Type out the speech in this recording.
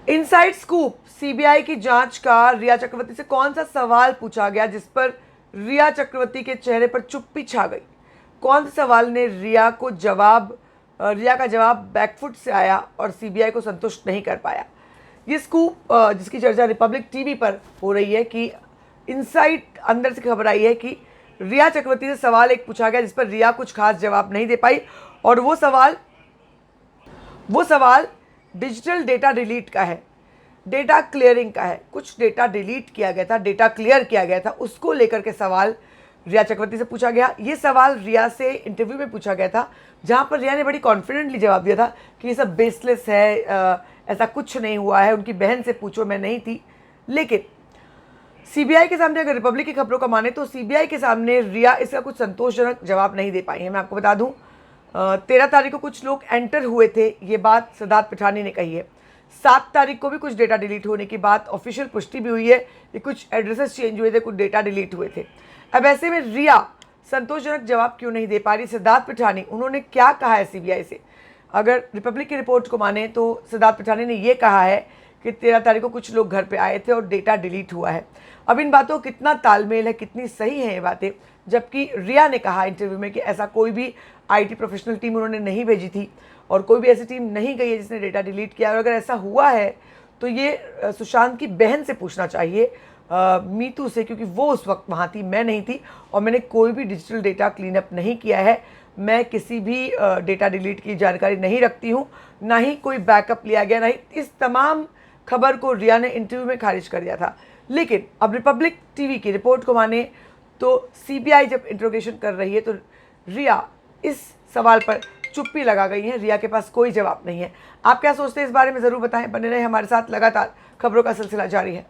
Inside scoop, CBI की जांच का रिया चक्रवर्ती से कौन सा सवाल पूछा गया जिस पर रिया चक्रवर्ती के चेहरे पर चुप्पी छा गई? कौन से सवाल ने रिया का जवाब बैकफुट से आया और सीबीआई को संतुष्ट नहीं कर पाया? ये स्कूप जिसकी चर्चा रिपब्लिक टीवी पर हो रही है कि इनसाइड अंदर से खबर आई है कि रिया चक्रवर्ती से सवाल एक पूछा गया जिस पर रिया कुछ खास जवाब नहीं दे पाई, और वो सवाल डिजिटल डेटा डिलीट का है, डेटा क्लियरिंग का है। कुछ डेटा डिलीट किया गया था, डेटा क्लियर किया गया था, उसको लेकर के सवाल रिया चक्रवर्ती से पूछा गया। ये सवाल रिया से इंटरव्यू में पूछा गया था, जहां पर रिया ने बड़ी कॉन्फिडेंटली जवाब दिया था कि ये सब बेसलेस है, ऐसा कुछ नहीं हुआ है, उनकी बहन से पूछो, मैं नहीं थी। लेकिन सीबीआई के सामने, अगर रिपब्लिक की खबरों का माने तो सीबीआई के सामने रिया इसका कुछ संतोषजनक जवाब नहीं दे पाई है। मैं आपको बता दूं, 13 तारीख को कुछ लोग एंटर हुए थे, ये बात सिद्धार्थ पिठानी ने कही है। 7 तारीख को भी कुछ डेटा डिलीट होने की बात ऑफिशियल पुष्टि भी हुई है कि कुछ एड्रेसेस चेंज हुए थे, कुछ डेटा डिलीट हुए थे। अब ऐसे में रिया संतोषजनक जवाब क्यों नहीं दे पा रही? सिद्धार्थ पिठानी, उन्होंने क्या कहा है सीबीआई से? अगर रिपब्लिक की रिपोर्ट को माने तो सिद्धार्थ पिठानी ने यह कहा है कि 13 तारीख को कुछ लोग घर पे आए थे और डेटा डिलीट हुआ है। अब इन बातों का कितना तालमेल है, कितनी सही है ये बातें? जबकि रिया ने कहा इंटरव्यू में कि ऐसा कोई भी आईटी प्रोफेशनल टीम उन्होंने नहीं भेजी थी और कोई भी ऐसी टीम नहीं गई है जिसने डेटा डिलीट किया। और अगर ऐसा हुआ है तो ये सुशांत की बहन से पूछना चाहिए, मीतू से, क्योंकि वो उस वक्त वहाँ थी, मैं नहीं थी, और मैंने कोई भी डिजिटल डेटा क्लीन अप नहीं किया है। मैं किसी भी डेटा डिलीट की जानकारी नहीं रखती हूँ, ना ही कोई बैकअप लिया गया, ना ही इस तमाम खबर को रिया ने इंटरव्यू में खारिज कर दिया था। लेकिन अब रिपब्लिक टीवी की रिपोर्ट को माने तो सीबीआई जब इंट्रोगेशन कर रही है तो रिया इस सवाल पर चुप्पी लगा गई है, रिया के पास कोई जवाब नहीं है। आप क्या सोचते हैं इस बारे में ज़रूर बताएं। बने रहे हमारे साथ, लगातार खबरों का सिलसिला जारी है।